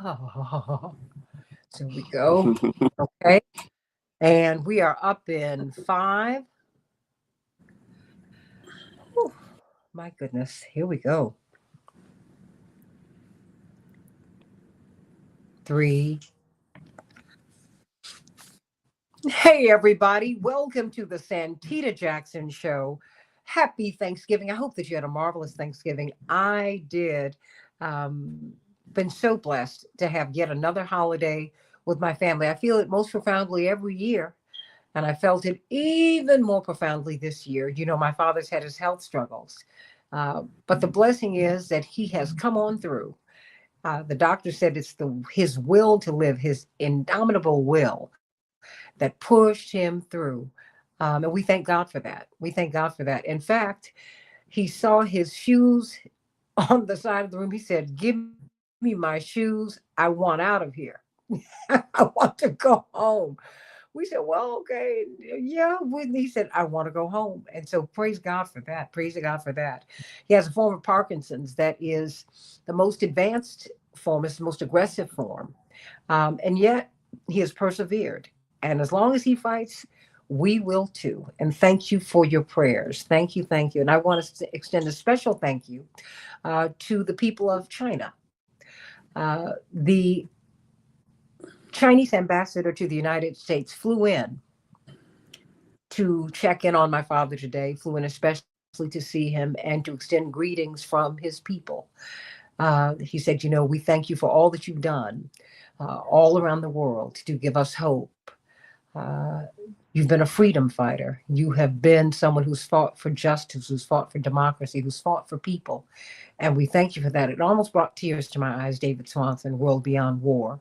So we go. Okay. And we are up in five. Whew, my goodness. Here we go. Three. Hey, everybody. Welcome to the Santita Jackson Show. Happy Thanksgiving. I hope that you had a marvelous Thanksgiving. I did. Been so blessed to have yet another holiday with my family. I feel it most profoundly every year. And I felt it even more profoundly this year. You know, my father's had his health struggles. But the blessing is that he has come on through. The doctor said it's his will to live, his indomitable will that pushed him through. And we thank God for that. We thank God for that. In fact, he saw his shoes on the side of the room. He said, "Give me my shoes. I want out of here. I want to go home." We said, "Well, okay, yeah." He said, "I want to go home." And so praise God for that. Praise God for that. He has a form of Parkinson's that is the most advanced form, it's the most aggressive form. And yet he has persevered. And as long as he fights, we will too. And thank you for your prayers. Thank you. Thank you. And I want to extend a special thank you to the people of China. The Chinese ambassador to the United States flew in to check in on my father today, flew in especially to see him and to extend greetings from his people. He said, "You know, we thank you for all that you've done all around the world to give us hope. Uh, you've been a freedom fighter. You have been someone who's fought for justice, who's fought for democracy, who's fought for people. And we thank you for that." It almost brought tears to my eyes, David Swanson, World Beyond War.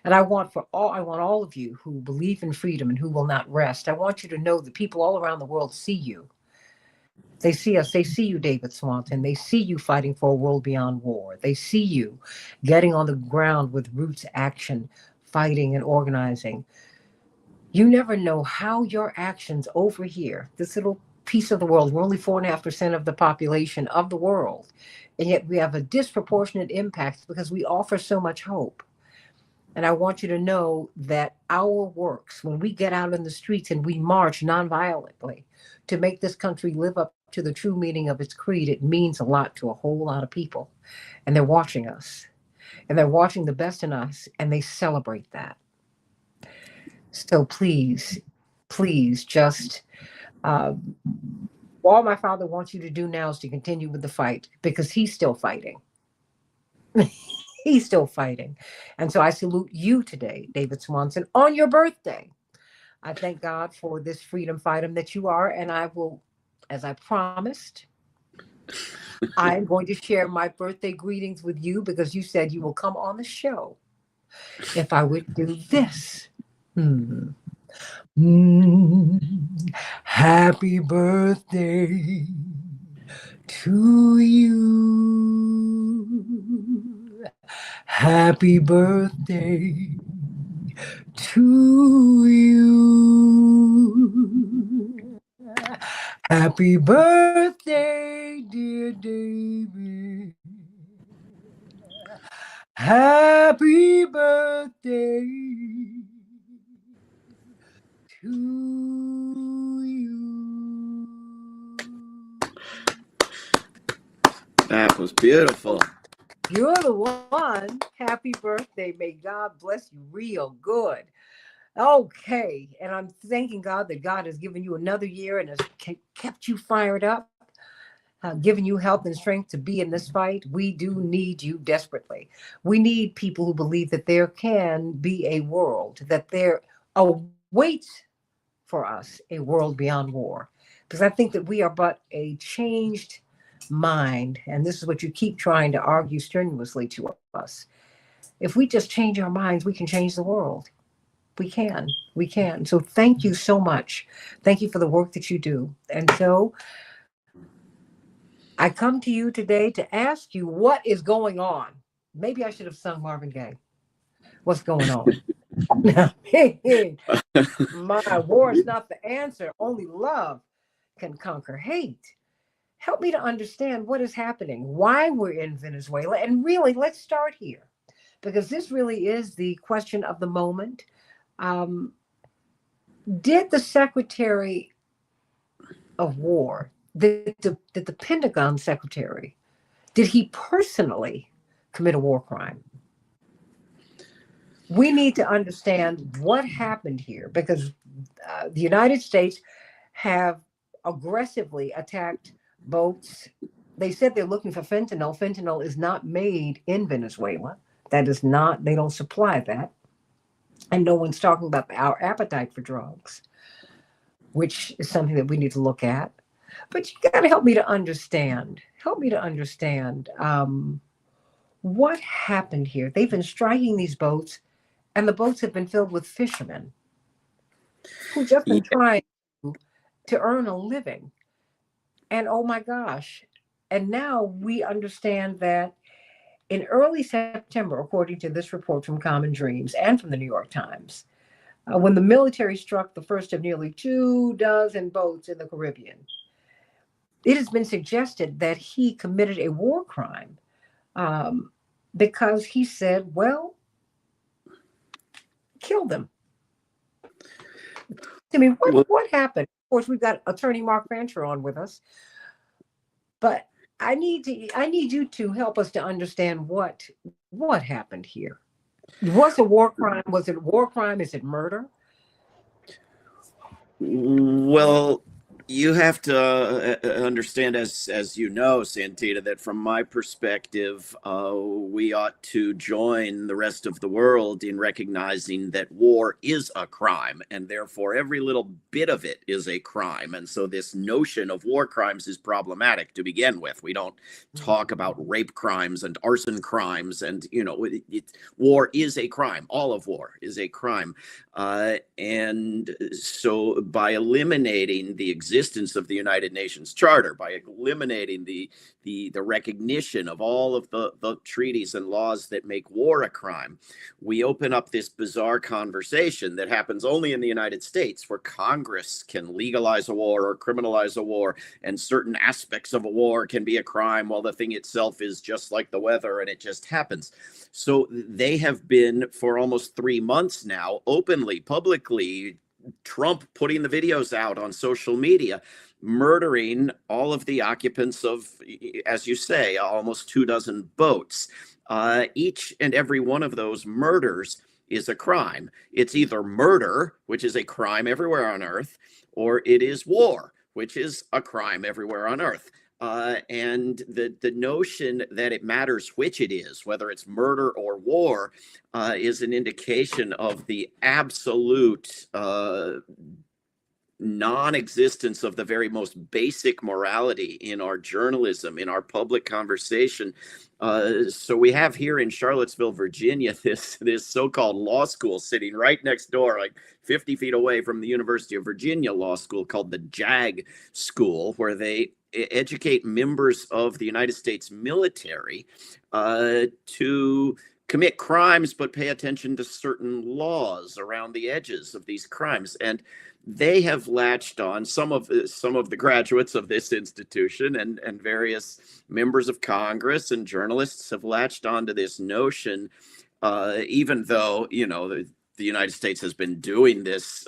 And I want all of you who believe in freedom and who will not rest. I want you to know that people all around the world see you. They see us. They see you, David Swanson. They see you fighting for a world beyond war. They see you getting on the ground with roots action, fighting and organizing. You never know how your actions over here, this little piece of the world, we're only 4.5% of the population of the world, and yet we have a disproportionate impact because we offer so much hope. And I want you to know that our works, when we get out in the streets and we march nonviolently to make this country live up to the true meaning of its creed, it means a lot to a whole lot of people. And they're watching us, and they're watching the best in us, and they celebrate that. So please, please just, uh, all my father wants you to do now is to continue with the fight because he's still fighting. He's still fighting. And so I salute you today, David Swanson, on your birthday. I thank God for this freedom fighter that you are. And I will, as I promised, I'm going to share my birthday greetings with you because you said you will come on the show if I would do this. Hmm. Mm. Happy birthday to you. Happy birthday to you. Happy birthday, dear David. Happy birthday to you. That was beautiful. You're the one. Happy birthday. May God bless you real good. Okay. And I'm thanking God that God has given you another year and has kept you fired up, given you health and strength to be in this fight. We do need you desperately. We need people who believe that there can be a world, that there awaits for us a world beyond war. Because I think that we are but a changed mind. And this is what you keep trying to argue strenuously to us. If we just change our minds, we can change the world. We can. We can. So thank you so much. Thank you for the work that you do. And so I come to you today to ask you what is going on. Maybe I should have sung Marvin Gaye. What's going on? My war is not the answer. Only love can conquer hate. Help me to understand what is happening, why we're in Venezuela, and really, let's start here. because this really is the question of the moment. Um, did the Secretary of War, did the Pentagon Secretary, did he personally commit a war crime? We need to understand what happened here because the United States have aggressively attacked boats. They said they're looking for fentanyl. Fentanyl is not made in Venezuela. That is not, they don't supply that. And no one's talking about our appetite for drugs, which is something that we need to look at. But you got to help me to understand. Help me to understand what happened here. They've been striking these boats, and the boats have been filled with fishermen who just been trying to earn a living. And oh my gosh. And now we understand that in early September, according to this report from Common Dreams and from the New York Times, when the military struck the first of nearly 24 boats in the Caribbean, it has been suggested that he committed a war crime because he said, well, kill them. I mean, what happened? Of course, we've got attorney Mark Fancher on with us, but I need you to help us to understand what happened here. Was it a war crime? Was it a war crime? Is it murder? Well, you have to understand, as you know, Santita, that from my perspective, we ought to join the rest of the world in recognizing that war is a crime, and therefore every little bit of it is a crime. And so this notion of war crimes is problematic to begin with. We don't talk about rape crimes and arson crimes, and war is a crime. All of war is a crime. And so by eliminating the existence of the United Nations Charter, by eliminating the recognition of all of the treaties and laws that make war a crime, we open up this bizarre conversation that happens only in the United States, where Congress can legalize a war or criminalize a war, and certain aspects of a war can be a crime while the thing itself is just like the weather and it just happens. So they have been, for almost 3 months now, openly, publicly, Trump putting the videos out on social media, murdering all of the occupants of, as you say, almost 24 boats. Each and every one of those murders is a crime. It's either murder, which is a crime everywhere on earth, or it is war, which is a crime everywhere on earth. And the notion that it matters which it is, whether it's murder or war, is an indication of the absolute non-existence of the very most basic morality in our journalism, in our public conversation. So we have here in Charlottesville, Virginia, this so-called law school sitting right next door, like 50 feet away from the University of Virginia Law School, called the JAG School, where they educate members of the United States military to commit crimes, but pay attention to certain laws around the edges of these crimes. And they have latched on, some of the graduates of this institution and various members of Congress and journalists have latched onto this notion, even though, the United States has been doing this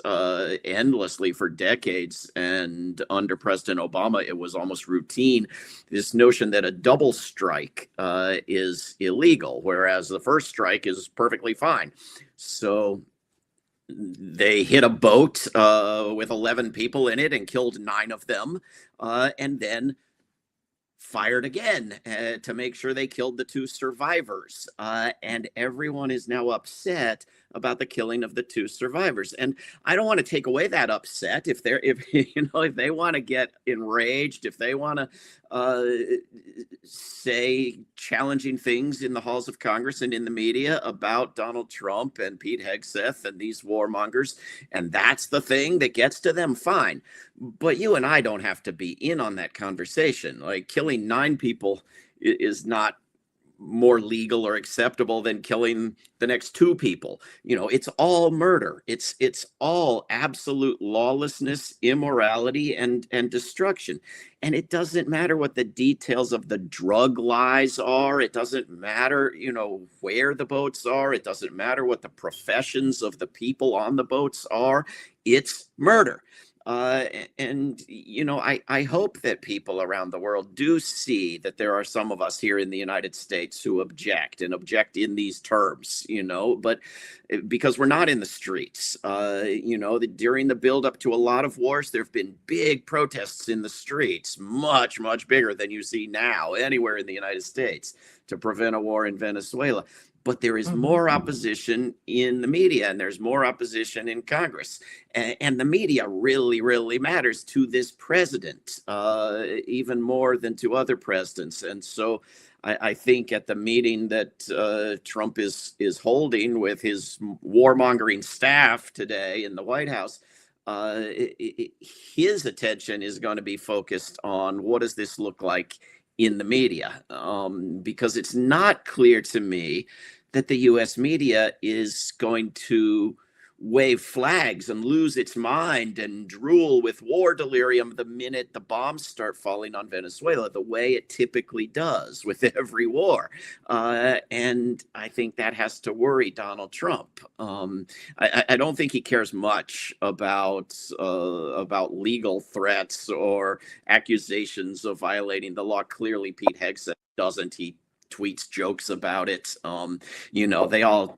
endlessly for decades, and under President Obama, it was almost routine. This notion that a double strike is illegal, whereas the first strike is perfectly fine. So they hit a boat with 11 people in it and killed 9 of them, and then fired again to make sure they killed the 2 survivors. And everyone is now upset about the killing of the 2 survivors. And I don't want to take away that upset. If they want to get enraged, if they want to say challenging things in the halls of Congress and in the media about Donald Trump and Pete Hegseth and these warmongers, and that's the thing that gets to them, fine. But you and I don't have to be in on that conversation. Like, killing 9 people is not more legal or acceptable than killing the next two people. It's all murder. It's all absolute lawlessness, immorality, and destruction. And it doesn't matter what the details of the drug lies are. It doesn't matter, where the boats are. It doesn't matter what the professions of the people on the boats are. It's murder. I hope that people around the world do see that there are some of us here in the United States who object and object in these terms, but because we're not in the streets. During the buildup to a lot of wars, there have been big protests in the streets, much, much bigger than you see now anywhere in the United States to prevent a war in Venezuela. But there is more opposition in the media, and there's more opposition in Congress. And the media really, really matters to this president, even more than to other presidents. And so I think at the meeting that Trump is holding with his warmongering staff today in the White House, his attention is going to be focused on what does this look like in the media, because it's not clear to me that the U.S. media is going to wave flags and lose its mind and drool with war delirium the minute the bombs start falling on Venezuela, the way it typically does with every war. And I think that has to worry Donald Trump. I don't think he cares much about legal threats or accusations of violating the law. Clearly, Pete Hegseth doesn't. He tweets jokes about it. They all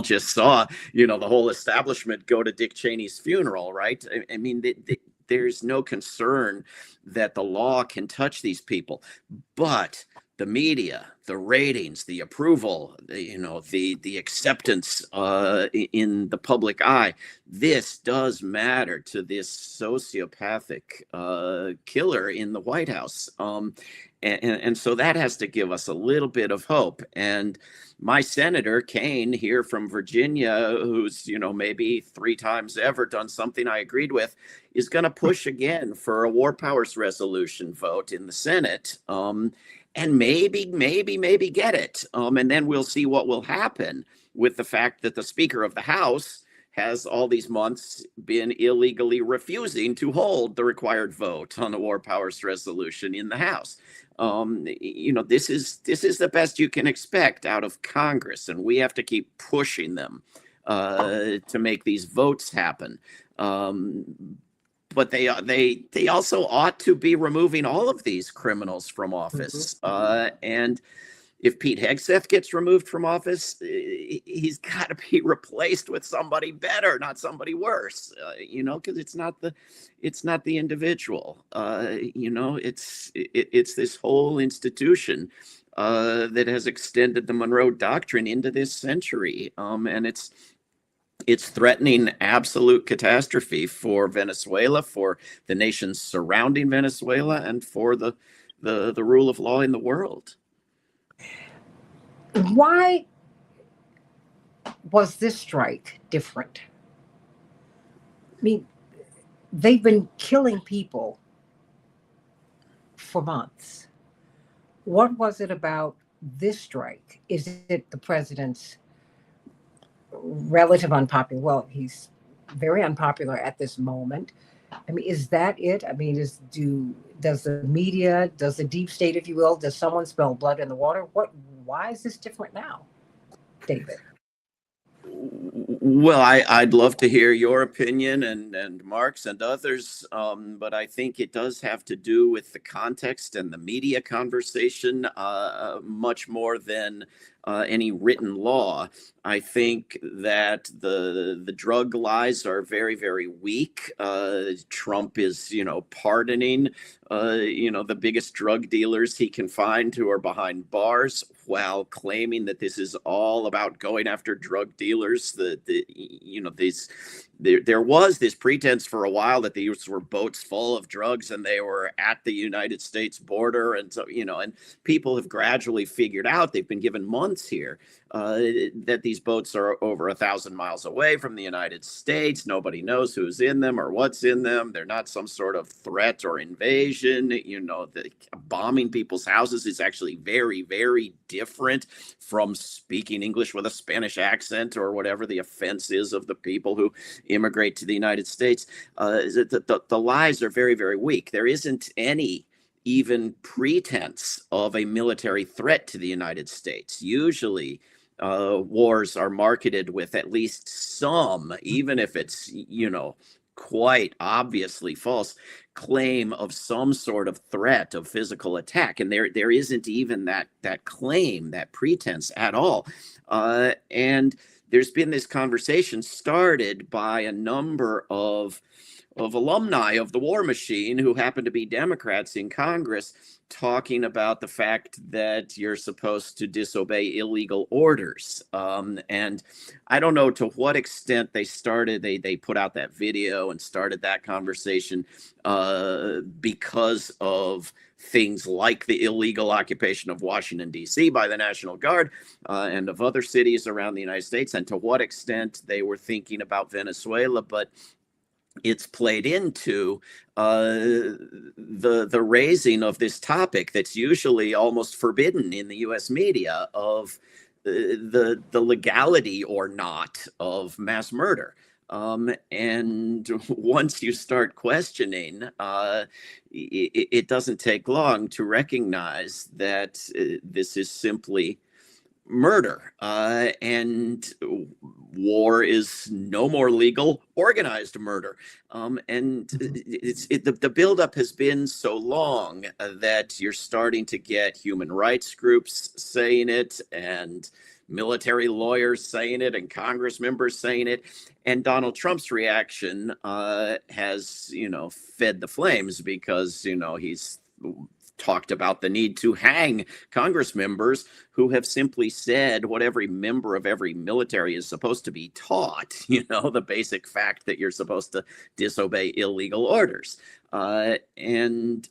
just saw, the whole establishment go to Dick Cheney's funeral, right? I mean, there's no concern that the law can touch these people, but the media, the ratings, the approval, the acceptance in the public eye, this does matter to this sociopathic killer in the White House. And so that has to give us a little bit of hope. And my Senator Kane here from Virginia, who's, maybe 3 times ever done something I agreed with, is going to push again for a war powers resolution vote in the Senate. And maybe get it. And then we'll see what will happen with the fact that the Speaker of the House has all these months been illegally refusing to hold the required vote on the war powers resolution in the House. This is the best you can expect out of Congress, and we have to keep pushing them to make these votes happen. But they also ought to be removing all of these criminals from office. And if Pete Hegseth gets removed from office, he's got to be replaced with somebody better, not somebody worse. Because it's not the individual. It's this whole institution that has extended the Monroe Doctrine into this century, and it's threatening absolute catastrophe for Venezuela, for the nations surrounding Venezuela, and for the rule of law in the world. Why was this strike different? I mean, they've been killing people for months. What was it about this strike? Is it the president's relative unpopular? Well, he's very unpopular at this moment. I mean, is that it? I mean, does the media, does the deep state, if you will, does someone spill blood in the water? Why is this different now, David? Well, I'd love to hear your opinion and Mark's and others, but I think it does have to do with the context and the media conversation much more than any written law. I think that the drug lies are very, very weak. Trump is, pardoning, the biggest drug dealers he can find who are behind bars, while claiming that this is all about going after drug dealers. There was this pretense for a while that these were boats full of drugs and they were at the United States border. And so, and people have gradually figured out, they've been given months here that these boats are over 1,000 miles away from the United States. Nobody knows who's in them or what's in them. They're not some sort of threat or invasion. The bombing people's houses is actually very, very different from speaking English with a Spanish accent or whatever the offense is of the people who immigrate to the United States. The lies are very, very weak. There isn't any even pretense of a military threat to the United States. Usually, wars are marketed with at least some, even if it's, quite obviously false, claim of some sort of threat of physical attack. And there isn't even that claim, that pretense at all. And there's been this conversation started by a number of alumni of the war machine who happen to be Democrats in Congress, talking about the fact that you're supposed to disobey illegal orders. And I don't know to what extent they put out that video and started that conversation because of things like the illegal occupation of Washington, D.C. by the National Guard and of other cities around the United States, and to what extent they were thinking about Venezuela. But it's played into the raising of this topic that's usually almost forbidden in the U.S. media of the legality or not of mass murder. And once you start questioning, it doesn't take long to recognize that this is simply murder, and war is no more legal. Organized murder, and the buildup has been so long that you're starting to get human rights groups saying it, and military lawyers saying it, and Congress members saying it, and Donald Trump's reaction has fed the flames, because he's talked about the need to hang Congress members who have simply said what every member of every military is supposed to be taught, the basic fact that you're supposed to disobey illegal orders. And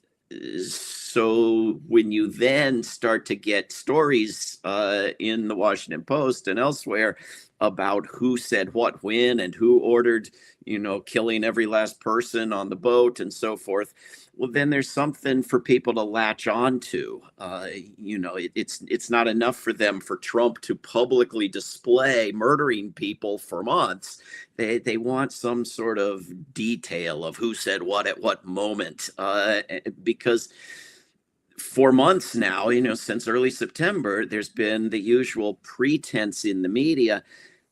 so when you then start to get stories in the Washington Post and elsewhere about who said what when and who ordered, killing every last person on the boat and so forth, well, then there's something for people to latch on to. It's not enough for Trump to publicly display murdering people for months. They want some sort of detail of who said what at what moment, because for months now, since early September, there's been the usual pretense in the media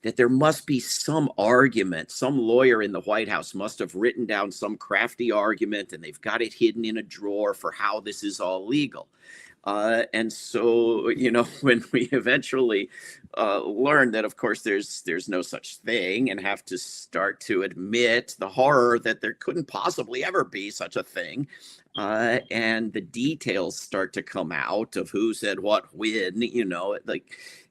that there must be some argument. Some lawyer in the White House must have written down some crafty argument, and they've got it hidden in a drawer for how this is all legal. And so, when we eventually learn that, of course, there's no such thing, and have to start to admit the horror that there couldn't possibly ever be such a thing, and the details start to come out of who said what when,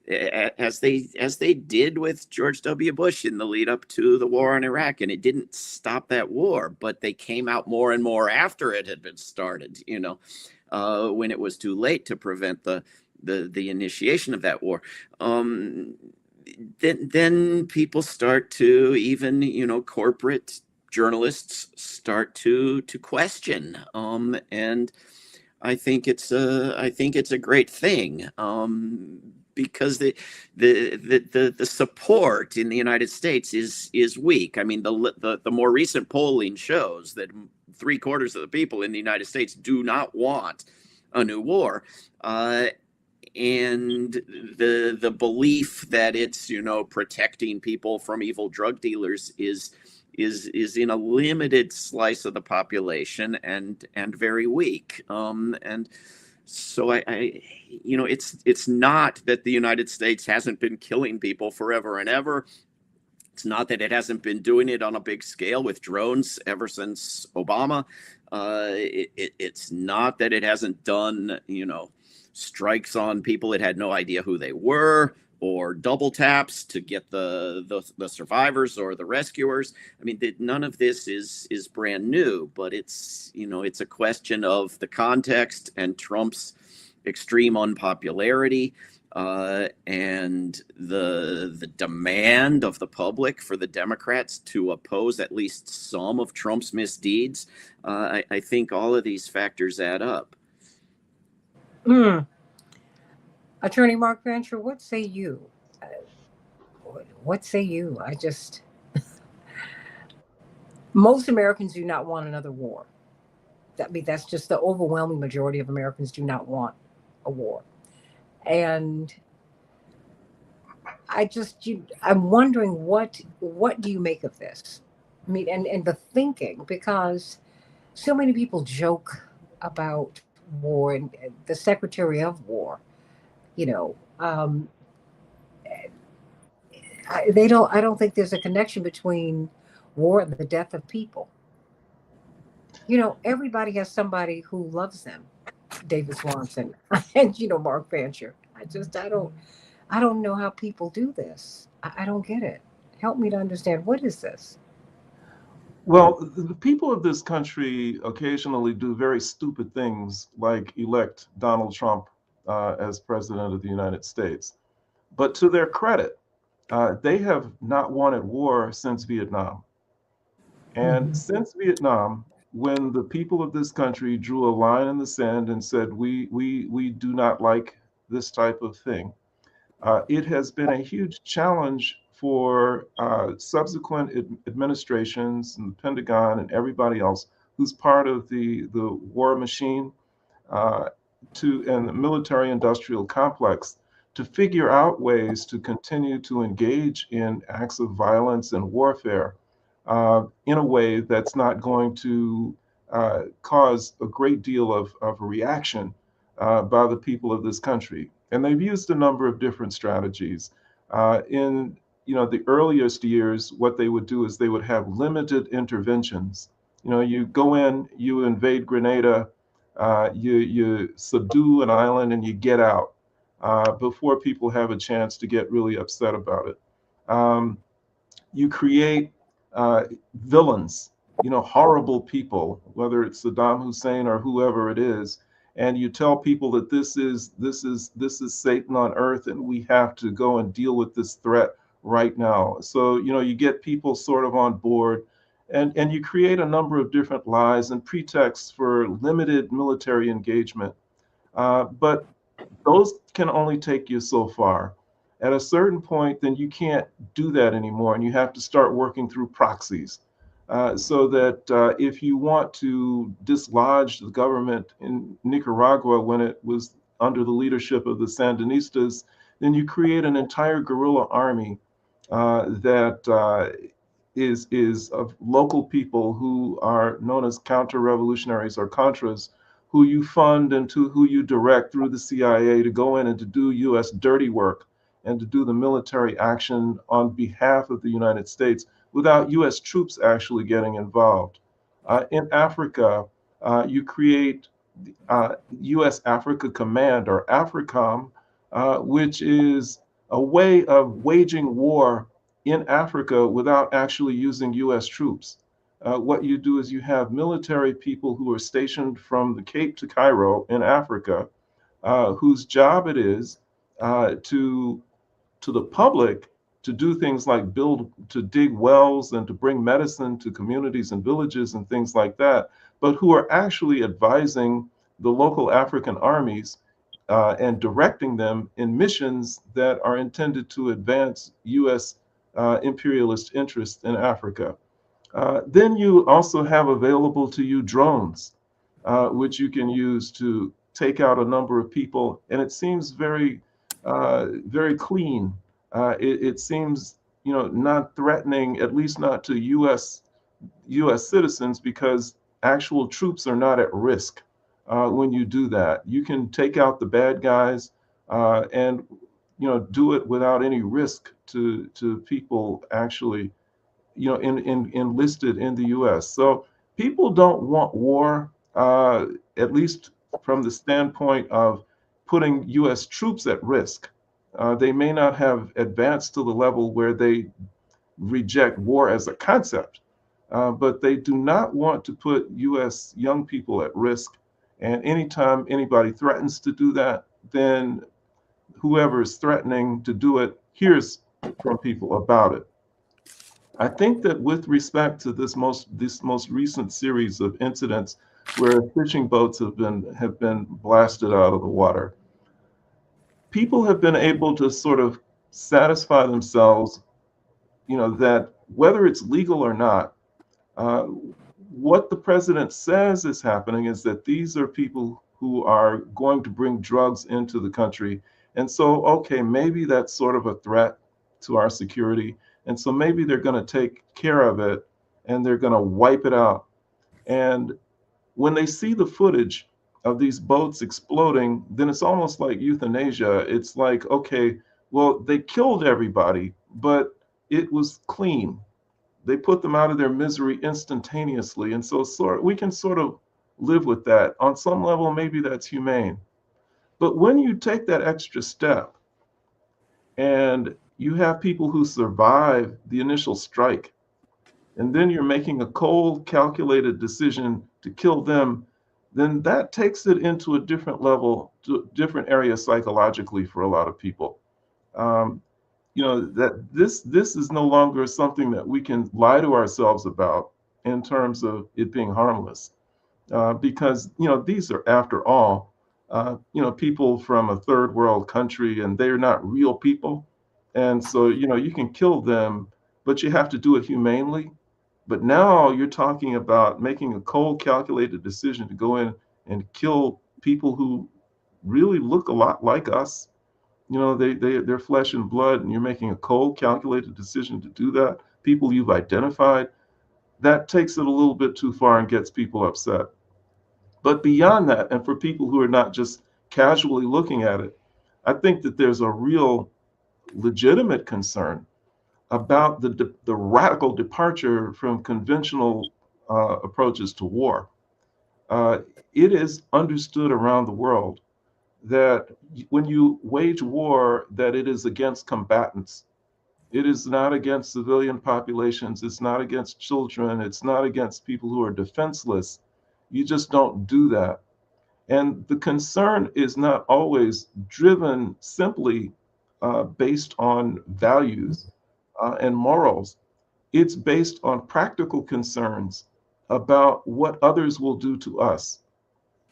as they did with George W. Bush in the lead up to the war in Iraq. And it didn't stop that war, but they came out more and more after it had been started, when it was too late to prevent the initiation of that war. Then people start to, even, corporate journalists start to question. And I think it's a great thing. Because the support in the United States is weak. I mean, the more recent polling shows that 3/4 of the people in the United States do not want a new war, and the belief that it's protecting people from evil drug dealers is in a limited slice of the population, and very weak. And so it's not that the United States hasn't been killing people forever and ever. It's not that it hasn't been doing it on a big scale with drones ever since Obama. It's not that it hasn't done, strikes on people it had no idea who they were, or double taps to get the survivors or the rescuers. I mean, none of this is brand new, but it's a question of the context and Trump's extreme unpopularity, and the demand of the public for the Democrats to oppose at least some of Trump's misdeeds, I think all of these factors add up. Mm. Attorney Mark Fancher, what say you? Uh, what say you? Most Americans do not want another war. That's just the overwhelming majority of Americans do not want a war. And I'm wondering what do you make of this? I mean, and the thinking, because so many people joke about war and the Secretary of War, you know, I don't think there's a connection between war and the death of people. Everybody has somebody who loves them. David Swanson and Mark Fancher. I don't know how people do this. I don't get it. Help me to understand, what is this? Well, the people of this country occasionally do very stupid things like elect Donald Trump as president of the United States. But to their credit, they have not wanted war since Vietnam. And Mhm. since Vietnam, when the people of this country drew a line in the sand and said, we do not like this type of thing, it has been a huge challenge for subsequent administrations and the Pentagon and everybody else who's part of the war machine uh, and the military industrial complex to figure out ways to continue to engage in acts of violence and warfare in a way that's not going to cause a great deal of reaction by the people of this country. And they've used a number of different strategies. In the earliest years, what they would do is they would have limited interventions. You go in, you invade Grenada, you subdue an island, and you get out before people have a chance to get really upset about it. Um, you create uh, villains, horrible people, whether it's Saddam Hussein or whoever it is, and you tell people that this is Satan on earth, and we have to go and deal with this threat right now. So you get people sort of on board, and you create a number of different lies and pretexts for limited military engagement. But those can only take you so far. At a certain point, then you can't do that anymore, and you have to start working through proxies. So that if you want to dislodge the government in Nicaragua when it was under the leadership of the Sandinistas, then you create an entire guerrilla army that is of local people who are known as counter-revolutionaries or Contras, who you fund and to who you direct through the CIA to go in and to do U.S. dirty work and to do the military action on behalf of the United States without U.S. troops actually getting involved. In Africa, you create U.S. Africa Command or AFRICOM, which is a way of waging war in Africa without actually using U.S. troops. What you do is you have military people who are stationed from the Cape to Cairo in Africa, whose job it is to the public to do things like to dig wells and to bring medicine to communities and villages and things like that, but who are actually advising the local African armies and directing them in missions that are intended to advance U.S. Imperialist interests in Africa. Then you also have available to you drones, which you can use to take out a number of people, and it seems very clean. It seems, not threatening, at least not to U.S. citizens, because actual troops are not at risk when you do that. You can take out the bad guys and do it without any risk to people actually enlisted in the U.S. So people don't want war, at least from the standpoint of putting U.S. troops at risk. They may not have advanced to the level where they reject war as a concept, but they do not want to put U.S. young people at risk. And anytime anybody threatens to do that, then whoever is threatening to do it hears from people about it. I think that with respect to this most recent series of incidents where fishing boats have been blasted out of the water, people have been able to sort of satisfy themselves, that whether it's legal or not, uh, what the president says is happening is that these are people who are going to bring drugs into the country. And so, okay, maybe that's sort of a threat to our security. And so maybe they're going to take care of it and they're going to wipe it out. And when they see the footage of these boats exploding, then it's almost like euthanasia. It's like, okay, well, they killed everybody, but it was clean. They put them out of their misery instantaneously. And so we can sort of live with that. On some level, maybe that's humane. But when you take that extra step and you have people who survive the initial strike, and then you're making a cold, calculated decision to kill them, then that takes it into a different level, to a different area psychologically for a lot of people. Um, that this is no longer something that we can lie to ourselves about in terms of it being harmless, because these are, after all, people from a third world country, and they're not real people, and so you can kill them, but you have to do it humanely. But now you're talking about making a cold, calculated decision to go in and kill people who really look a lot like us. They're flesh and blood, and you're making a cold, calculated decision to do that. People you've identified, that takes it a little bit too far and gets people upset. But beyond that, and for people who are not just casually looking at it, I think that there's a real legitimate concern about the radical departure from conventional approaches to war. Uh, it is understood around the world that when you wage war, that it is against combatants. It is not against civilian populations. It's not against children. It's not against people who are defenseless. You just don't do that. And the concern is not always driven simply based on values and morals. It's based on practical concerns about what others will do to us.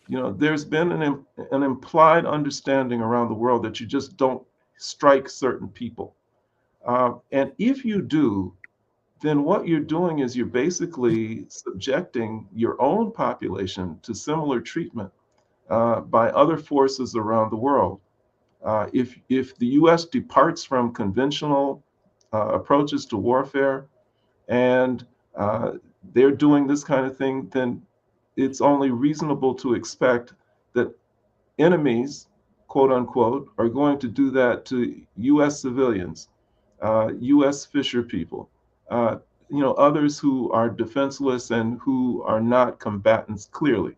There's been an implied understanding around the world that you just don't strike certain people. And if you do, then what you're doing is you're basically subjecting your own population to similar treatment by other forces around the world. If the US departs from conventional approaches to warfare, and uh, they're doing this kind of thing, then it's only reasonable to expect that enemies, quote unquote, are going to do that to US civilians, US fisher people, uh, others who are defenseless and who are not combatants clearly.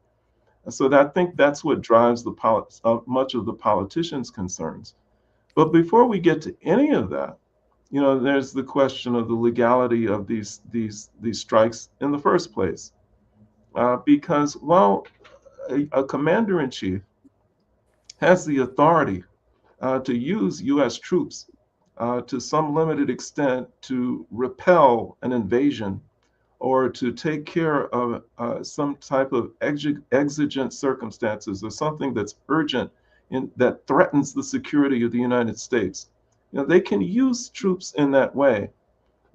And so I think that's what drives much of the politicians' concerns. But before we get to any of that, there's the question of the legality of these strikes in the first place, because while a commander in chief has the authority to use U.S. troops to some limited extent to repel an invasion or to take care of some type of exigent circumstances or something that's urgent that threatens the security of the United States. They can use troops in that way,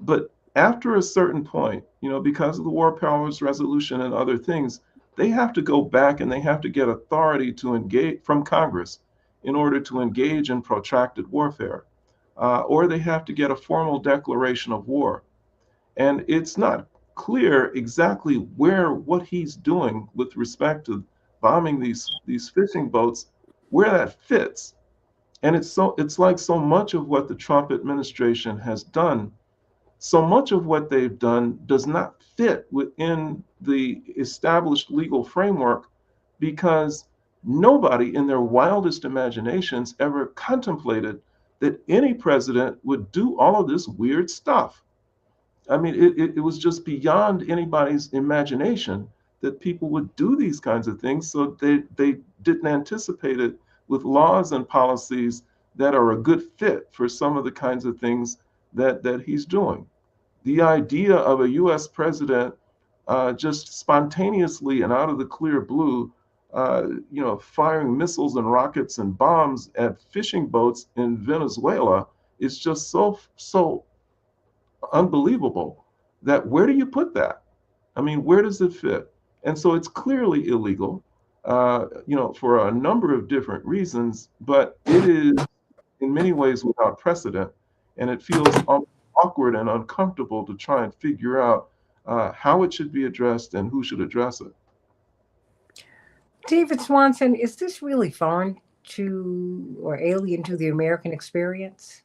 but after a certain point, because of the War Powers Resolution and other things, they have to go back and they have to get authority to engage from Congress in order to engage in protracted warfare, or they have to get a formal declaration of war. And it's not clear exactly what he's doing with respect to bombing these fishing boats, where that fits. And it's like so much of what the Trump administration has done, so much of what they've done does not fit within the established legal framework, because nobody in their wildest imaginations ever contemplated that any president would do all of this weird stuff. I mean, it was just beyond anybody's imagination that people would do these kinds of things. So they didn't anticipate it with laws and policies that are a good fit for some of the kinds of things that he's doing. The idea of a US president just spontaneously and out of the clear blue, firing missiles and rockets and bombs at fishing boats in Venezuela is just so unbelievable that where do you put that? I mean, where does it fit? And so it's clearly illegal, for a number of different reasons, but it is in many ways without precedent, and it feels awkward and uncomfortable to try and figure out how it should be addressed and who should address it. David Swanson, is this really foreign to or alien to the American experience?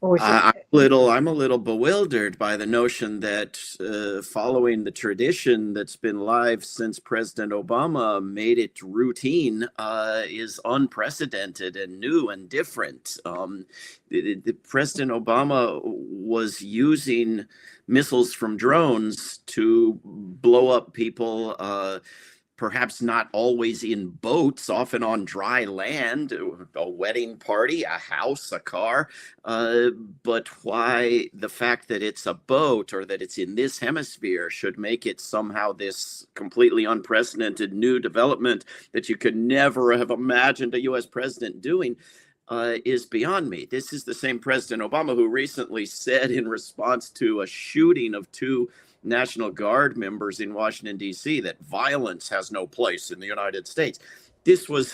Or is I'm a little bewildered by the notion that following the tradition that's been live since President Obama made it routine is unprecedented and new and different. President Obama was using missiles from drones to blow up people, perhaps not always in boats, often on dry land, a wedding party, a house, a car. But why the fact that it's a boat or that it's in this hemisphere should make it somehow this completely unprecedented new development that you could never have imagined a US president doing is beyond me. This is the same President Obama who recently said in response to a shooting of two National Guard members in Washington, D.C., that violence has no place in the United States. This was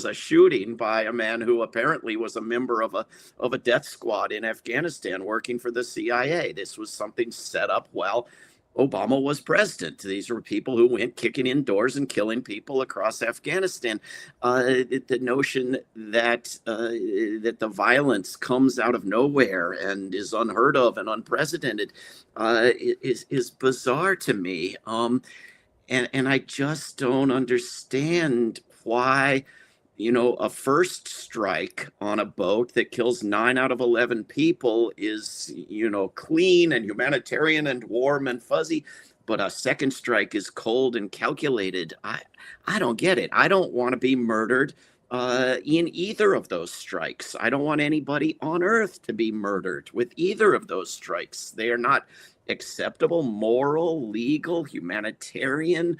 a shooting by a man who apparently was a member of a death squad in Afghanistan working for the CIA. This was something set up while Obama was president. These were people who went kicking in doors and killing people across Afghanistan. The notion that the violence comes out of nowhere and is unheard of and unprecedented is bizarre to me. And I just don't understand why, a first strike on a boat that kills 9 out of 11 people is, clean and humanitarian and warm and fuzzy, but a second strike is cold and calculated. I don't get it. I don't want to be murdered in either of those strikes. I don't want anybody on earth to be murdered with either of those strikes. They are not acceptable, moral, legal, humanitarian,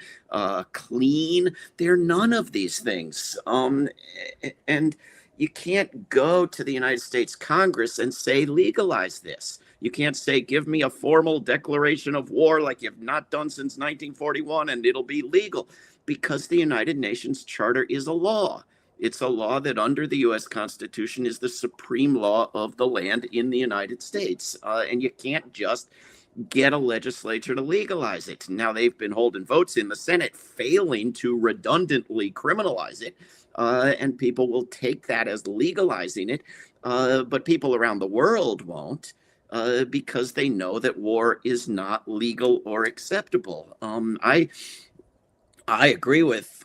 clean. They're none of these things. And you can't go to the United States Congress and say, legalize this. You can't say, give me a formal declaration of war like you've not done since 1941 and it'll be legal, because the United Nations Charter is a law. It's a law that under the U.S. Constitution is the supreme law of the land in the United States. And you can't just get a legislature to legalize it. Now they've been holding votes in the Senate, failing to redundantly criminalize it. And people will take that as legalizing it. But people around the world won't. Because they know that war is not legal or acceptable. I agree with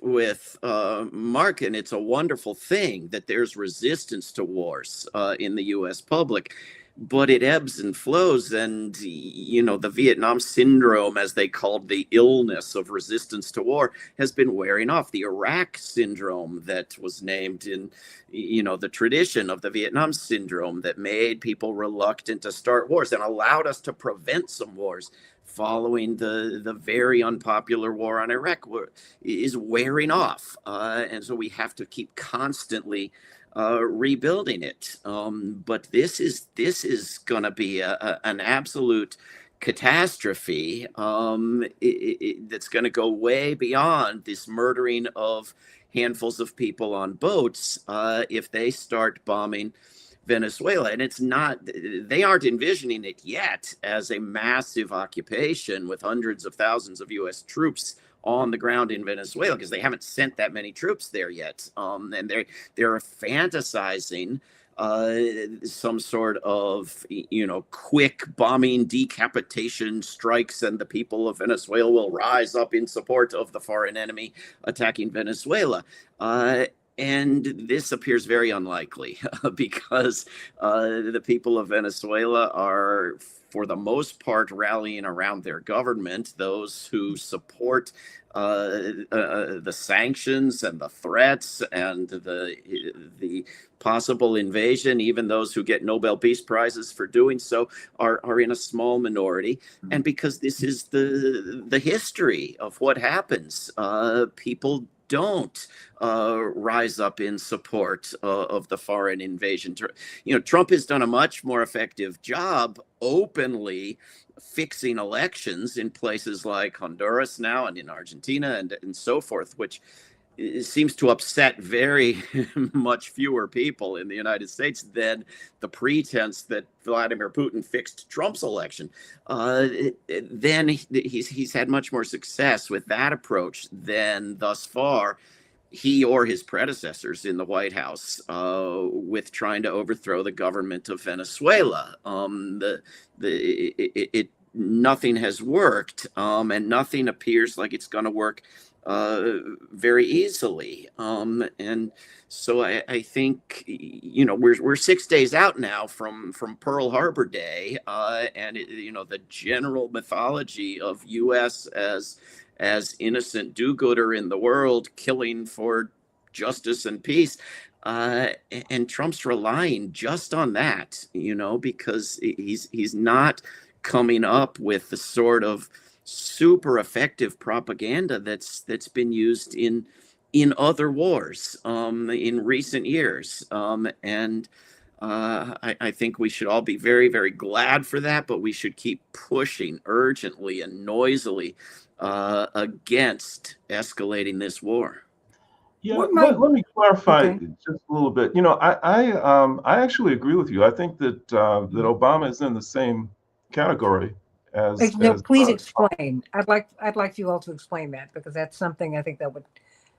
Mark, and it's a wonderful thing that there's resistance to wars in the U.S. public, but it ebbs and flows. And, the Vietnam syndrome, as they called the illness of resistance to war, has been wearing off. The Iraq syndrome that was named in, the tradition of the Vietnam syndrome that made people reluctant to start wars and allowed us to prevent some wars following the very unpopular war on Iraq is wearing off. And so we have to keep constantly rebuilding it. But this is going to be an absolute catastrophe that's going to go way beyond this murdering of handfuls of people on boats if they start bombing Venezuela. And they aren't envisioning it yet as a massive occupation with hundreds of thousands of U.S. troops on the ground in Venezuela, because they haven't sent that many troops there yet. And they're fantasizing some sort of, quick bombing, decapitation strikes, and the people of Venezuela will rise up in support of the foreign enemy attacking Venezuela. And this appears very unlikely because the people of Venezuela are, for the most part, rallying around their government. Those who support the sanctions and the threats and the possible invasion, even those who get Nobel Peace Prizes for doing so, are in a small minority. And because this is the history of what happens, people don't rise up in support of the foreign invasion. Trump has done a much more effective job openly fixing elections in places like Honduras now and in Argentina and so forth, which seems to upset very much fewer people in the United States than the pretense that Vladimir Putin fixed Trump's election. Then he's had much more success with that approach than thus far he or his predecessors in the White House with trying to overthrow the government of Venezuela. Nothing has worked, and nothing appears like it's going to work very easily. And so I think we're 6 days out now from Pearl Harbor Day, and the general mythology of U.S. as innocent do-gooder in the world, killing for justice and peace. And Trump's relying just on that, because he's not coming up with the sort of super effective propaganda that's been used in other wars in recent years. And I think we should all be very, very glad for that, but we should keep pushing urgently and noisily against escalating this war. Yeah, What might let me clarify okay? just a little bit. I actually agree with you. I think that Obama is in the same category as No, please Trump. explain. I'd like you all to explain that, because that's something I think that would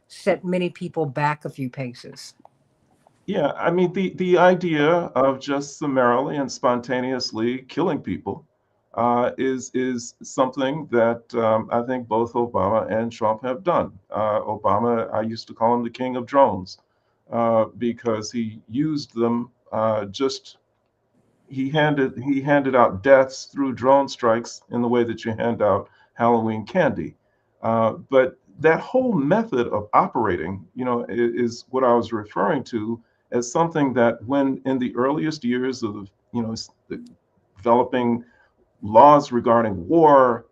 set many people back a few paces. Yeah, I mean the idea of just summarily and spontaneously killing people is something that I think both Obama and Trump have done. Obama, I used to call him the king of drones because he used them just he handed out deaths through drone strikes in the way that you hand out Halloween candy. But that whole method of operating, is what I was referring to as something that when in the earliest years of, the developing laws regarding war,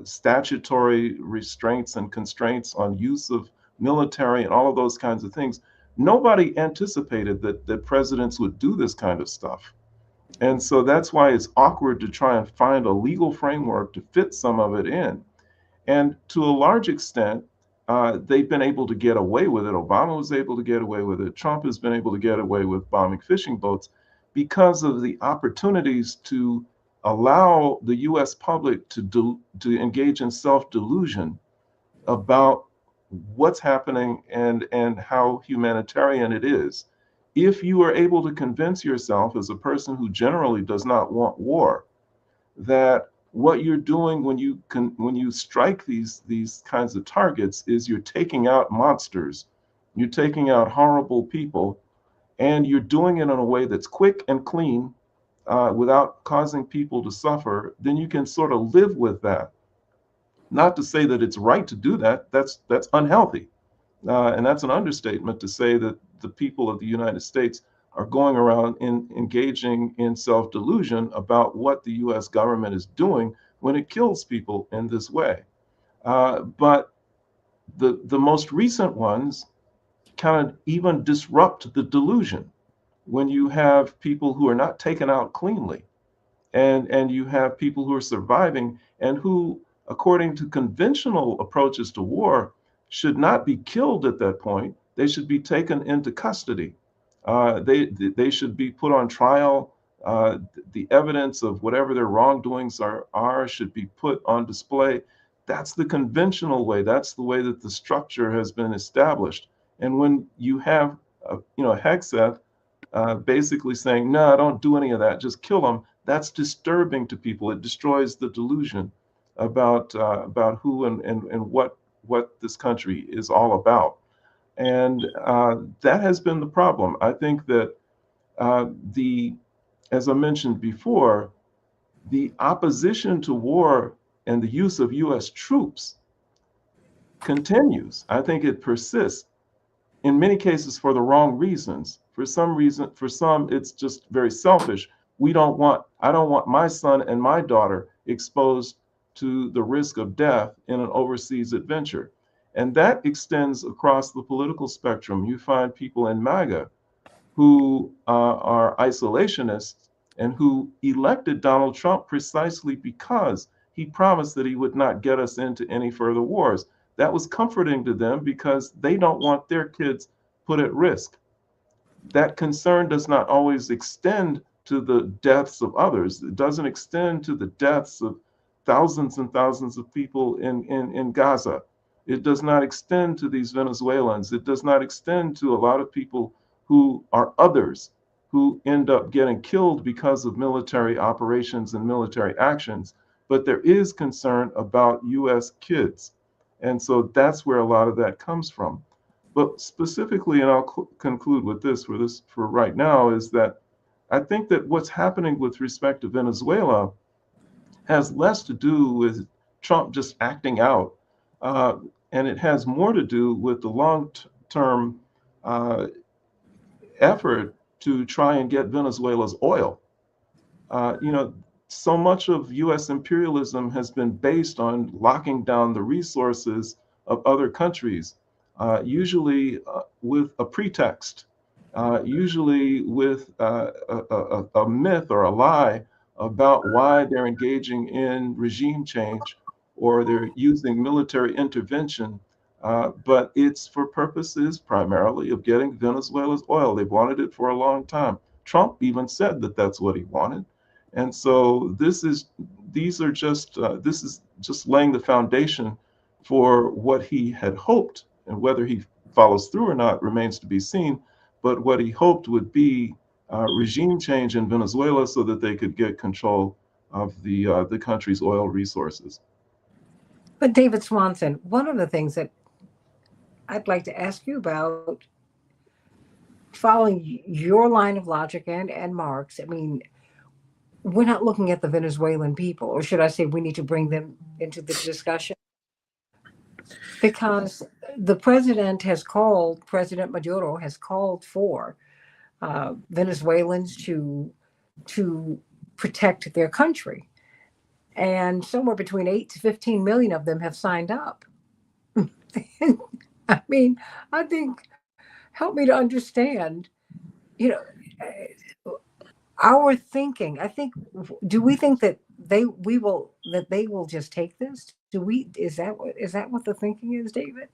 statutory restraints and constraints on use of military and all of those kinds of things, nobody anticipated that presidents would do this kind of stuff. And so that's why it's awkward to try and find a legal framework to fit some of it in. And to a large extent, they've been able to get away with it. Obama was able to get away with it. Trump has been able to get away with bombing fishing boats because of the opportunities to allow the U.S. public to engage in self-delusion about what's happening and how humanitarian it is. If you are able to convince yourself as a person who generally does not want war, that what you're doing when you strike these kinds of targets is you're taking out monsters, you're taking out horrible people, and you're doing it in a way that's quick and clean without causing people to suffer, then you can sort of live with that. Not to say that it's right to do that. That's unhealthy. And that's an understatement to say that the people of the United States are going around engaging in self-delusion about what the U.S. government is doing when it kills people in this way. But the most recent ones kind of even disrupt the delusion when you have people who are not taken out cleanly, and you have people who are surviving and who, according to conventional approaches to war, should not be killed at that point. They should be taken into custody. They should be put on trial. The evidence of whatever their wrongdoings are should be put on display. That's the conventional way. That's the way that the structure has been established. And when you have, Hegseth basically saying, "No, don't do any of that. Just kill them," that's disturbing to people. It destroys the delusion about who and what this country is all about. And that has been the problem. I think that as I mentioned before, the opposition to war and the use of U.S. troops continues. I think it persists in many cases for the wrong reasons. For some, it's just very selfish. I don't want my son and my daughter exposed to the risk of death in an overseas adventure. And that extends across the political spectrum. You find people in MAGA who are isolationists and who elected Donald Trump precisely because he promised that he would not get us into any further wars. That was comforting to them because they don't want their kids put at risk. That concern does not always extend to the deaths of others. It doesn't extend to the deaths of thousands and thousands of people in Gaza. It does not extend to these Venezuelans. It does not extend to a lot of people who are others who end up getting killed because of military operations and military actions. But there is concern about US kids. And so that's where a lot of that comes from. But specifically, and I'll conclude with this for right now, is that I think that what's happening with respect to Venezuela has less to do with Trump just acting out, and it has more to do with the long-term effort to try and get Venezuela's oil. You know, so much of U.S. imperialism has been based on locking down the resources of other countries, usually with a pretext, usually with a myth or a lie about why they're engaging in regime change or they're using military intervention. But it's for purposes primarily of getting Venezuela's oil. They've wanted it for a long time. Trump even said that that's what he wanted. And so this is just laying the foundation for what he had hoped, and whether he follows through or not remains to be seen. But what he hoped would be regime change in Venezuela so that they could get control of the country's oil resources. But David Swanson, one of the things that I'd like to ask you about, following your line of logic and Mark's, I mean, we're not looking at the Venezuelan people, or should I say, we need to bring them into the discussion, because President Maduro has called for Venezuelans to protect their country, and somewhere between 8 to 15 million of them have signed up. I mean, I think, help me to understand, you know, our thinking. I think, do we think that they will just take this? Is that what the thinking is, David?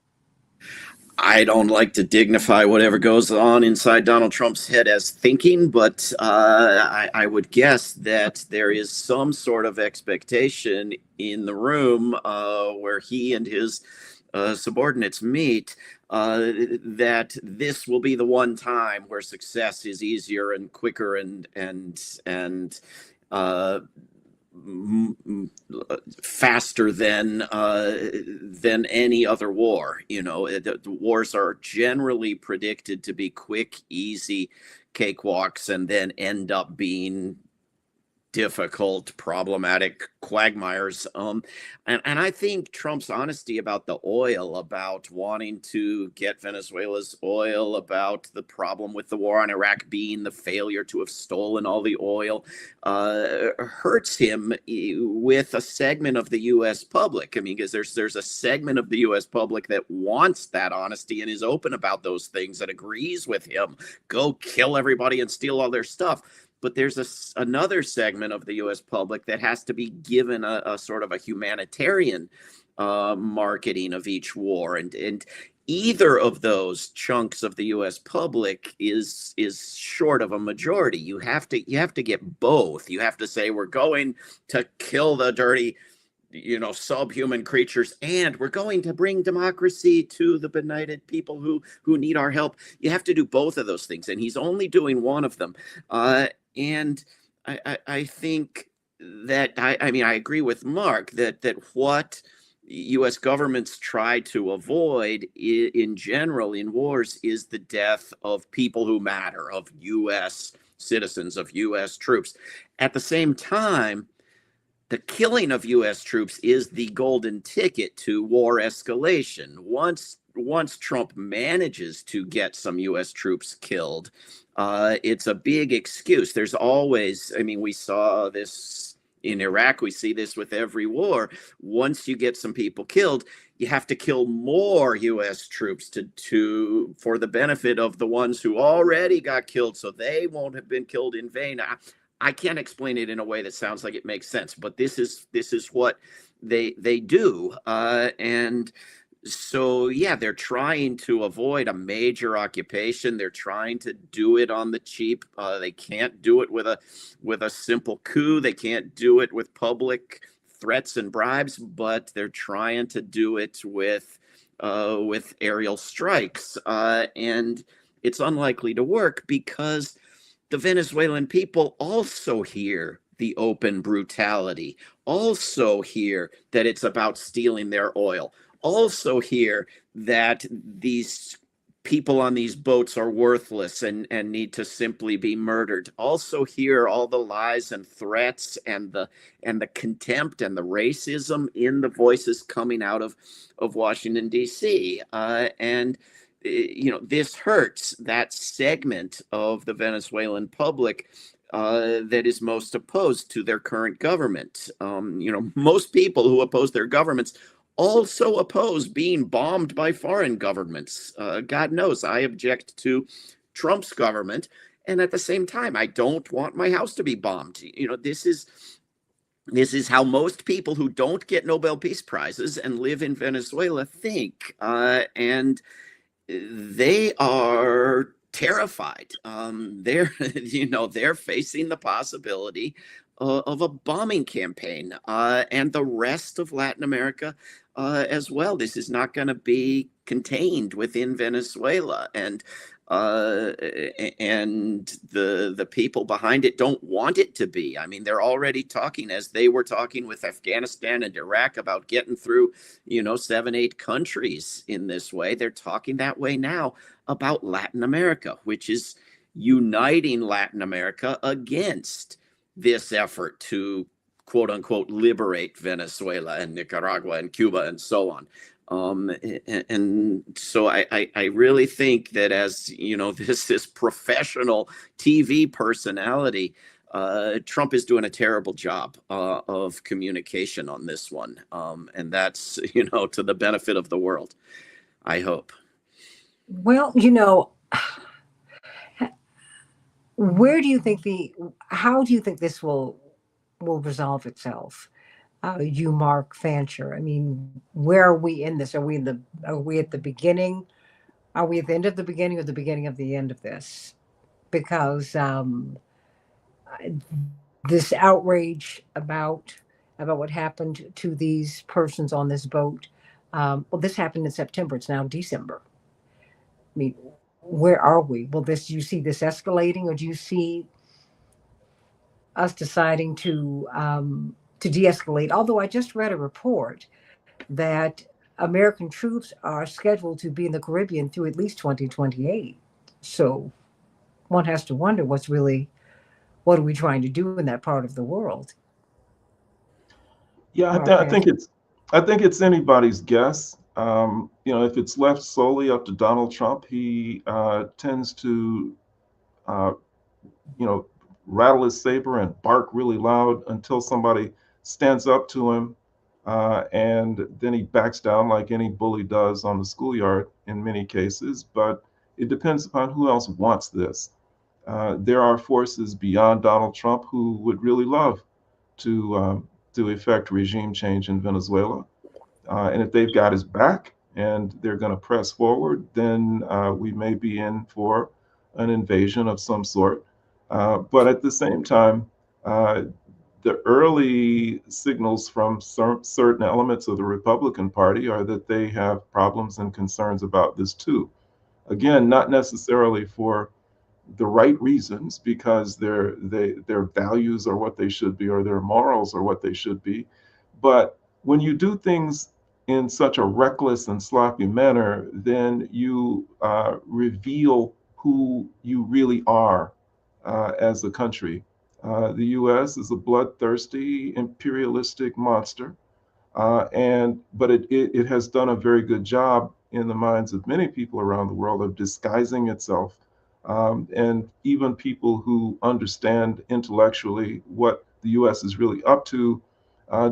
I don't like to dignify whatever goes on inside Donald Trump's head as thinking, but I would guess that there is some sort of expectation in the room where he and his subordinates meet, that this will be the one time where success is easier and quicker and faster than any other war. You know, the wars are generally predicted to be quick, easy cakewalks, and then end up being difficult, problematic quagmires. And I think Trump's honesty about the oil, about wanting to get Venezuela's oil, about the problem with the war on Iraq being the failure to have stolen all the oil, hurts him with a segment of the U.S. public. I mean, because there's a segment of the U.S. public that wants that honesty and is open about those things, that agrees with him. Go kill everybody and steal all their stuff. But there's another segment of the U.S. public that has to be given a sort of a humanitarian marketing of each war, and either of those chunks of the U.S. public is short of a majority. You have to get both. You have to say, we're going to kill the dirty, subhuman creatures, and we're going to bring democracy to the benighted people who need our help. You have to do both of those things, and he's only doing one of them. And I think that I agree with Mark that what U.S. governments try to avoid in general in wars is the death of people who matter, of U.S. citizens, of U.S. troops. At the same time, the killing of U.S. troops is the golden ticket to war escalation. Once Trump manages to get some U.S. troops killed, it's a big excuse. There's always, I mean, we saw this in Iraq. We see this with every war. Once you get some people killed, you have to kill more U.S. troops for the benefit of the ones who already got killed, so they won't have been killed in vain. I can't explain it in a way that sounds like it makes sense, but this is what they do, and so yeah, they're trying to avoid a major occupation. They're trying to do it on the cheap. They can't do it with a simple coup. They can't do it with public threats and bribes, but they're trying to do it with aerial strikes, and it's unlikely to work because the Venezuelan people also hear the open brutality, also hear that it's about stealing their oil, also hear that these people on these boats are worthless and need to simply be murdered, also hear all the lies and threats and the contempt and the racism in the voices coming out of Washington, D.C. And this hurts that segment of the Venezuelan public that is most opposed to their current government. Most people who oppose their governments also oppose being bombed by foreign governments. God knows I object to Trump's government. And at the same time, I don't want my house to be bombed. This is how most people who don't get Nobel Peace Prizes and live in Venezuela think. And they are terrified. They're facing the possibility of a bombing campaign, and the rest of Latin America as well. This is not going to be contained within Venezuela, and the people behind it don't want it to be. I mean, they're already talking, as they were talking with Afghanistan and Iraq, about getting through 7-8 countries in this way. They're talking that way now about Latin America, which is uniting Latin America against this effort to quote unquote liberate Venezuela and Nicaragua and Cuba and so on. And so I really think that, as this professional TV personality, Trump is doing a terrible job of communication on this one, and that's to the benefit of the world, I hope. Well, how do you think this will resolve itself? You, Mark Fancher. I mean, where are we in this? Are we at the beginning? Are we at the end of the beginning or the beginning of the end of this? Because this outrage about what happened to these persons on this boat. Well, this happened in September. It's now December. I mean, where are we? Do you see this escalating, or do you see us deciding to de-escalate? Although I just read a report that American troops are scheduled to be in the Caribbean through at least 2028. So one has to wonder what are we trying to do in that part of the world? Yeah, I think it's anybody's guess. If it's left solely up to Donald Trump, he tends to, rattle his saber and bark really loud until somebody stands up to him, and then he backs down like any bully does on the schoolyard in many cases. But it depends upon who else wants this. There are forces beyond Donald Trump who would really love to effect regime change in Venezuela. And if they've got his back and they're going to press forward, then we may be in for an invasion of some sort. But at the same time, the early signals from certain elements of the Republican Party are that they have problems and concerns about this too. Again, not necessarily for the right reasons, because their values are what they should be, or their morals are what they should be. But when you do things in such a reckless and sloppy manner, then you reveal who you really are as a country. The U.S. is a bloodthirsty, imperialistic monster, but it has done a very good job in the minds of many people around the world of disguising itself. And even people who understand intellectually what the U.S. is really up to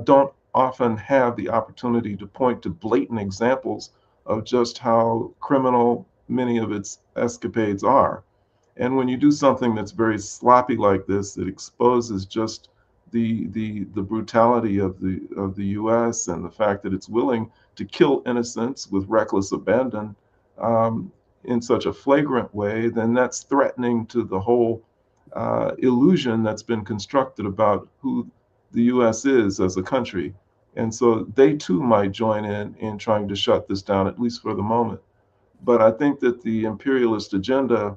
don't often have the opportunity to point to blatant examples of just how criminal many of its escapades are. And when you do something that's very sloppy like this, it exposes just the brutality of the U.S. and the fact that it's willing to kill innocents with reckless abandon um, in such a flagrant way. Then that's threatening to the whole illusion that's been constructed about who the U.S. is as a country. And so they too might join in trying to shut this down, at least for the moment. But I think that the imperialist agenda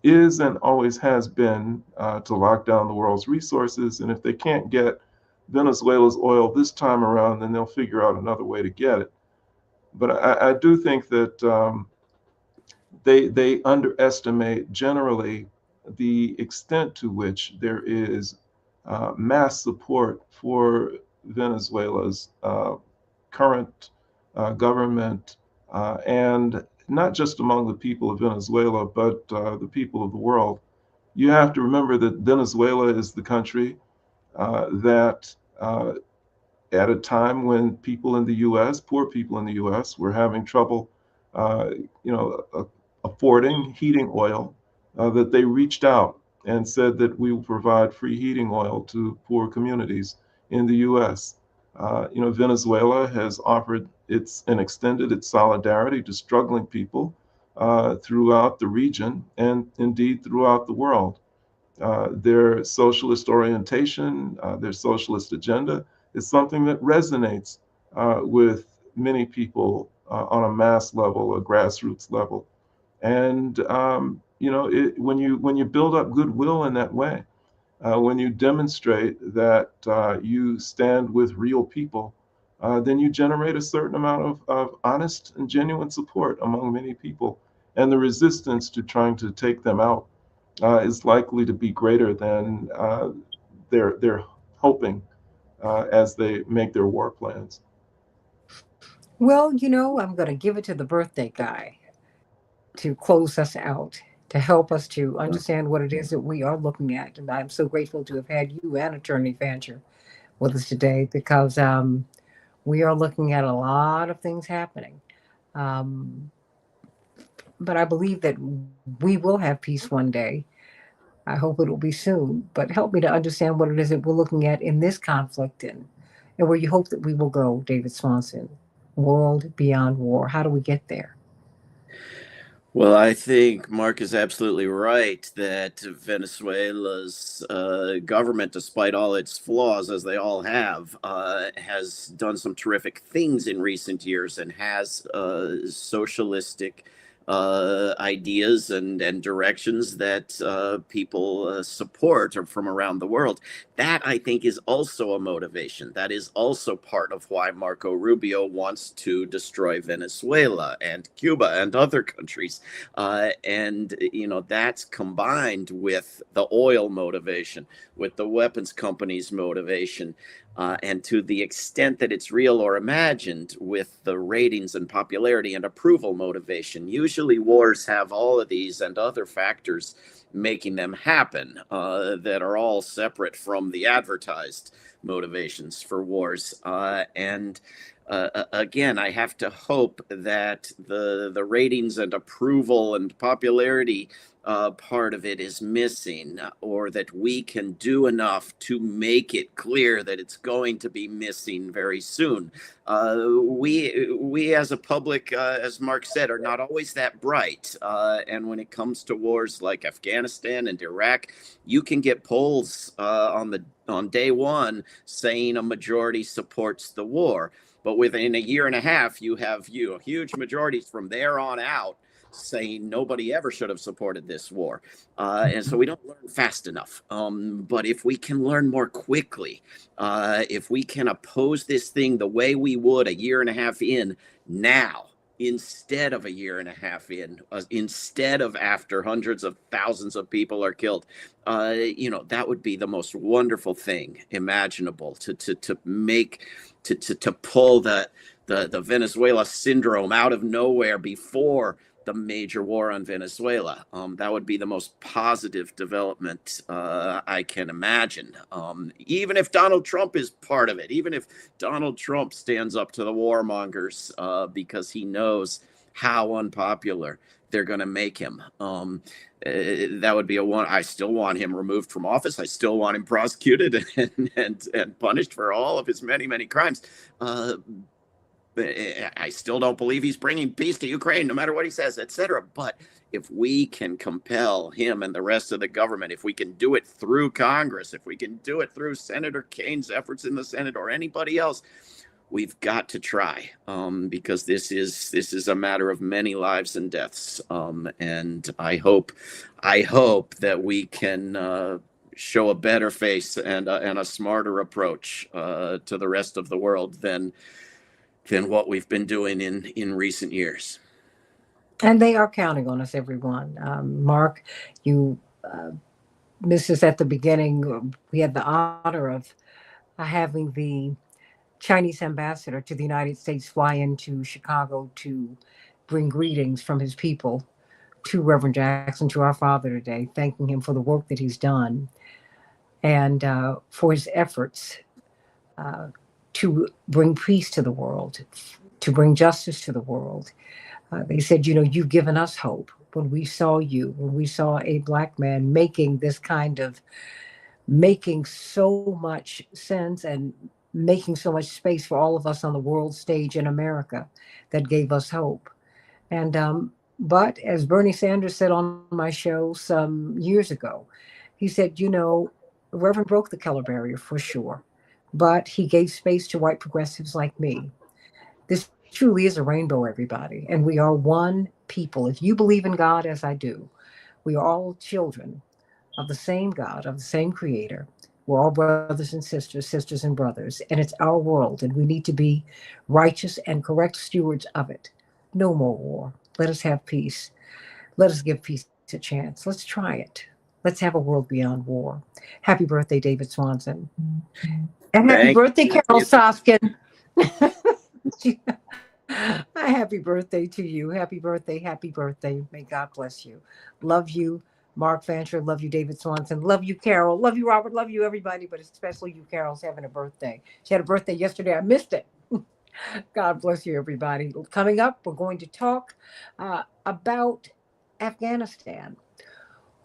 is and always has been to lock down the world's resources. And if they can't get Venezuela's oil this time around, then they'll figure out another way to get it. But I do think that they underestimate generally the extent to which there is mass support for Venezuela's current government, and not just among the people of Venezuela, but the people of the world. You have to remember that Venezuela is the country that at a time when people in the U.S., poor people in the U.S., were having trouble, uh, affording heating oil, that they reached out and said that we will provide free heating oil to poor communities in the U.S. Venezuela has offered and extended its solidarity to struggling people throughout the region and indeed throughout the world. Their socialist orientation, their socialist agenda is something that resonates with many people on a mass level, a grassroots level. And when you build up goodwill in that way, when you demonstrate that you stand with real people, then you generate a certain amount of honest and genuine support among many people. And the resistance to trying to take them out is likely to be greater than they're hoping as they make their war plans. Well, I'm going to give it to the birthday guy to close us out, to help us to understand what it is that we are looking at. And I'm so grateful to have had you and Attorney Fancher with us today because we are looking at a lot of things happening. Um, but I believe that we will have peace one day. I hope it will be soon. But help me to understand what it is that we're looking at in this conflict and where you hope that we will go, David Swanson. World beyond war. How do we get there? Well, I think Mark is absolutely right that Venezuela's government, despite all its flaws, as they all have, has done some terrific things in recent years and has socialistic ideas and directions that people support or from around the world. That, I think, is also a motivation. That is also part of why Marco Rubio wants to destroy Venezuela and Cuba and other countries. That's combined with the oil motivation, with the weapons companies' motivation, and to the extent that it's real or imagined, with the ratings and popularity and approval motivation. Usually wars have all of these and other factors making them happen that are all separate from the advertised motivations for wars. Again, I have to hope that the ratings and approval and popularity part of it is missing, or that we can do enough to make it clear that it's going to be missing very soon. We as a public, as Mark said, are not always that bright. And when it comes to wars like Afghanistan and Iraq, you can get polls on day one saying a majority supports the war. But within a year and a half, you have huge majorities from there on out saying nobody ever should have supported this war. And so we don't learn fast enough. But if we can learn more quickly, if we can oppose this thing the way we would a year and a half in now, instead of a year and a half in, instead of after hundreds of thousands of people are killed, that would be the most wonderful thing imaginable to make, to pull the Venezuela syndrome out of nowhere before the major war on Venezuela. That would be the most positive development I can imagine. Even if Donald Trump is part of it, even if Donald Trump stands up to the warmongers because he knows how unpopular they're going to make him. That would be a one. I still want him removed from office. I still want him prosecuted and punished for all of his many, many crimes. I still don't believe he's bringing peace to Ukraine, no matter what he says, etc. But if we can compel him and the rest of the government, if we can do it through Congress, if we can do it through Senator Kane's efforts in the Senate or anybody else, we've got to try, because this is a matter of many lives and deaths. And I hope that we can show a better face and a smarter approach to the rest of the world than what we've been doing in recent years. And they are counting on us, everyone. Mark, you missed us at the beginning. We had the honor of having the Chinese ambassador to the United States fly into Chicago to bring greetings from his people to Reverend Jackson, to our father today, thanking him for the work that he's done and for his efforts to bring peace to the world, to bring justice to the world. They said, you've given us hope. When we saw a Black man making so much sense and making so much space for all of us on the world stage in America, that gave us hope. And but as Bernie Sanders said on my show some years ago, he said, Reverend broke the color barrier for sure, but he gave space to white progressives like me. This truly is a rainbow, everybody, and we are one people. If you believe in God as I do, we are all children of the same God, of the same Creator. We're all brothers and sisters and brothers, and it's our world, and we need to be righteous and correct stewards of it. No more war. Let us have peace. Let us give peace a chance. Let's try it. Let's have a world beyond war. Happy birthday, David Swanson. And happy birthday, Carol Soskin. Happy birthday to you. Happy birthday. Happy birthday. May God bless you. Love you, Mark Fancher. Love you, David Swanson. Love you, Carol. Love you, Robert. Love you, everybody, but especially you, Carol's having a birthday. She had a birthday yesterday. I missed it. God bless you, everybody. Coming up, we're going to talk about Afghanistan.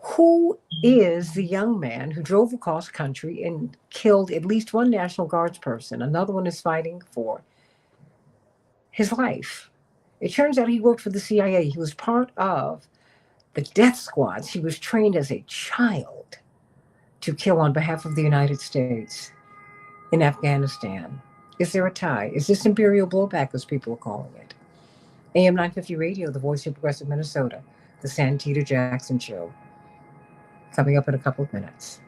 Who is the young man who drove across country and killed at least one National Guards person? Another one is fighting for his life. It turns out he worked for the CIA. He was part of the death squads. He was trained as a child to kill on behalf of the United States in Afghanistan. Is there a tie? Is this imperial blowback, as people are calling it? AM 950 Radio, the voice of progressive Minnesota, the Santita Jackson Show. Coming up in a couple of minutes.